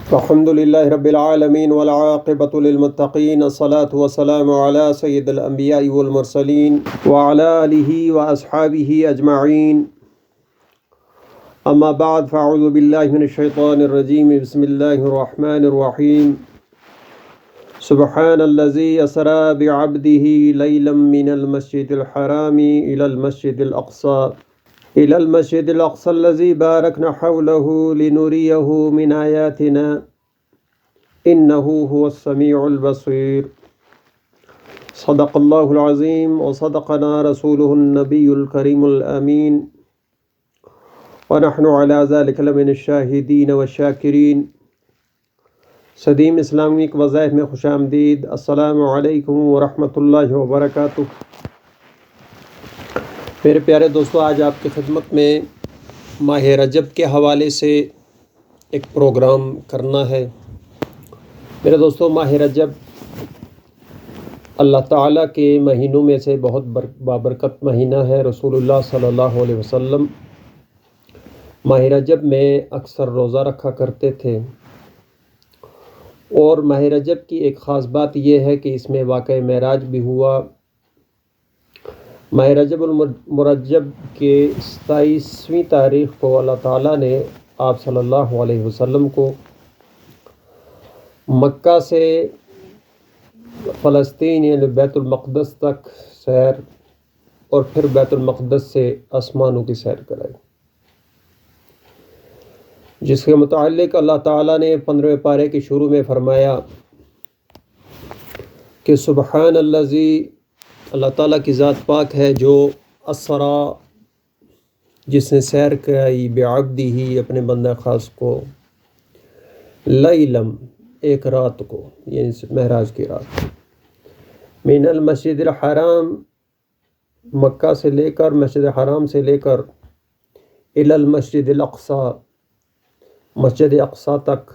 الحمد لله رب العالمين والعاقبة للمتقين الصلاة والسلام على سيد الأنبياء والمرسلين وعلى آله وأصحابه أجمعين أما بعد فأعوذ بالله من الشيطان الرجيم بسم الله الرحمن الرحيم سبحان الذي أسرى بعبده ليلا من المسجد الحرام إلى المسجد الأقصى الذي باركنا حوله لنريه من آياتنا إنه هو السميع البصير صدق الله العظيم وصدقنا رسوله النبي الكريم الأمين ونحن على ذلك لمن الشاهدين والشاكرين۔ صدیم اسلامک وظائف میں خوش آمدید۔ السلام علیکم ورحمۃ اللہ وبرکاتہ۔ میرے پیارے دوستو، آج آپ کی خدمت میں ماہ رجب کے حوالے سے ایک پروگرام کرنا ہے۔ میرے دوستو، ماہ رجب اللہ تعالیٰ کے مہینوں میں سے بہت بابرکت مہینہ ہے۔ رسول اللہ صلی اللہ علیہ وسلم ماہ رجب میں اکثر روزہ رکھا کرتے تھے، اور ماہ رجب کی ایک خاص بات یہ ہے کہ اس میں واقعہ معراج بھی ہوا۔ ماہ رجب المرجب کے 27ویں تاریخ کو اللہ تعالیٰ نے آپ صلی اللہ علیہ وسلم کو مکہ سے فلسطین یعنی بیت المقدس تک سیر اور پھر بیت المقدس سے آسمانوں کی سیر کرائی، جس کے متعلق اللہ تعالیٰ نے 15ویں پارے کے شروع میں فرمایا کہ سبحان الذی، اللہ تعالیٰ کی ذات پاک ہے جو اسرا، جس نے سیر کرائی، بعبدہ، اپنے بندہ خاص کو، لیلم، ایک رات کو، یعنی معراج کی رات، من المسجد الحرام، مکہ سے لے کر، مسجد حرام سے لے کر، الی المسجد الاقصی، مسجد اقصی تک،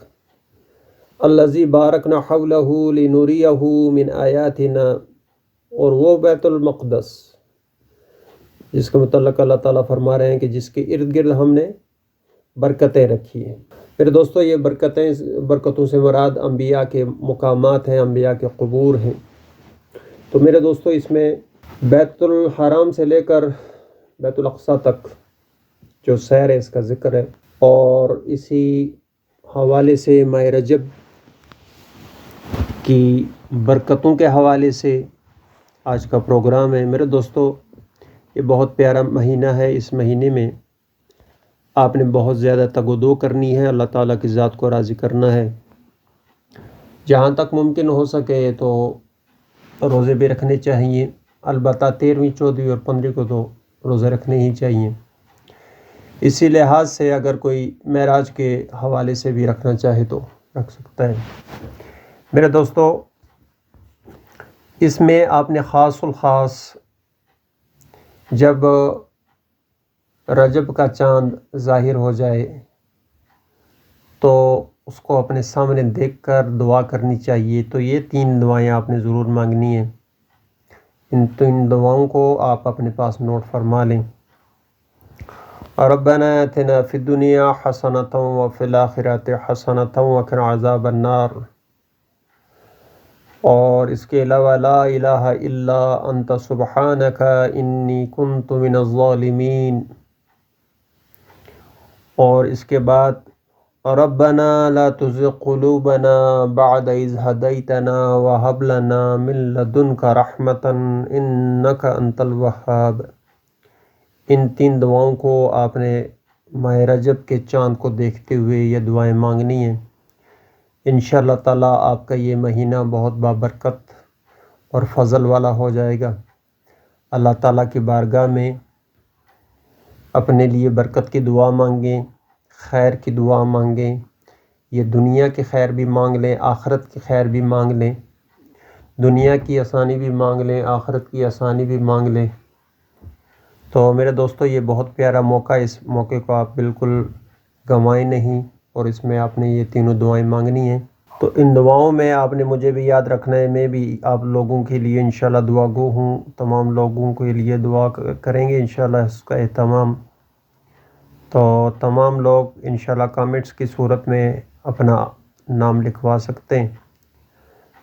الذی بارکنا حولہ لنریہ من آیاتنا، اور وہ بیت المقدس جس کے متعلق اللہ تعالیٰ فرما رہے ہیں کہ جس کے ارد گرد ہم نے برکتیں رکھی ہیں۔ میرے دوستو، یہ برکتوں سے مراد انبیاء کے مقامات ہیں، انبیاء کے قبور ہیں۔ تو میرے دوستو، اس میں بیت الحرام سے لے کر بیت الاقصی تک جو سیر ہے اس کا ذکر ہے، اور اسی حوالے سے ماہ رجب کی برکتوں کے حوالے سے آج کا پروگرام ہے۔ میرے دوستو، یہ بہت پیارا مہینہ ہے۔ اس مہینے میں آپ نے بہت زیادہ تگ و دو کرنی ہے، اللہ تعالیٰ کی ذات کو راضی کرنا ہے۔ جہاں تک ممکن ہو سکے تو روزے بھی رکھنے چاہیے، البتہ 13ویں، 14ویں اور 15ویں کو تو روزے رکھنے ہی چاہیے۔ اسی لحاظ سے اگر کوئی معراج کے حوالے سے بھی رکھنا چاہے تو رکھ سکتا ہے۔ میرے دوستو، اس میں آپ نے خاص الخاص جب رجب کا چاند ظاہر ہو جائے تو اس کو اپنے سامنے دیکھ کر دعا کرنی چاہیے۔ تو یہ 3 دعائیں آپ نے ضرور مانگنی ہیں۔ ان 3 دعاؤں کو آپ اپنے پاس نوٹ فرما لیں۔ ربنا آتنا فی الدنیا حسنۃ وفی الآخرۃ حسنۃ وقنا عذاب النار، اور اس کے علاوہ لا الہ الا انت سبحانک انی کنت من الظالمین، اور اس کے بعد ربنا لا تزغ قلوبنا بعد اذ ہدیتنا وہب لنا من لدنک رحمۃ انک انت الوہاب۔ ان 3 دعاؤں کو آپ نے ماہ رجب کے چاند کو دیکھتے ہوئے یہ دعائیں مانگنی ہیں۔ انشاءاللہ تعالیٰ آپ کا یہ مہینہ بہت بابرکت اور فضل والا ہو جائے گا۔ اللہ تعالیٰ کی بارگاہ میں اپنے لیے برکت کی دعا مانگیں، خیر کی دعا مانگیں، یہ دنیا کی خیر بھی مانگ لیں، آخرت کی خیر بھی مانگ لیں، دنیا کی آسانی بھی مانگ لیں، آخرت کی آسانی بھی مانگ لیں۔ تو میرے دوستو، یہ بہت پیارا موقع ہے، اس موقع کو آپ بالکل گنوائیں نہیں، اور اس میں آپ نے یہ 3 دعائیں مانگنی ہیں۔ تو ان دعاؤں میں آپ نے مجھے بھی یاد رکھنا ہے، میں بھی آپ لوگوں کے لیے انشاءاللہ دعا گو ہوں، تمام لوگوں کے لیے دعا کریں گے انشاءاللہ اس کا اہتمام۔ تو تمام لوگ انشاءاللہ کامنٹس کی صورت میں اپنا نام لکھوا سکتے ہیں۔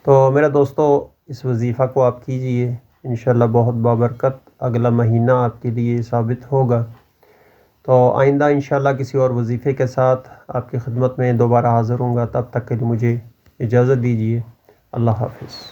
تو میرے دوستو اس وظیفہ کو آپ کیجئے، انشاءاللہ بہت بابرکت اگلا مہینہ آپ کے لیے ثابت ہوگا۔ تو آئندہ انشاءاللہ کسی اور وظیفے کے ساتھ آپ کی خدمت میں دوبارہ حاضر ہوں گا، تب تک کے لیے مجھے اجازت دیجیے۔ اللہ حافظ۔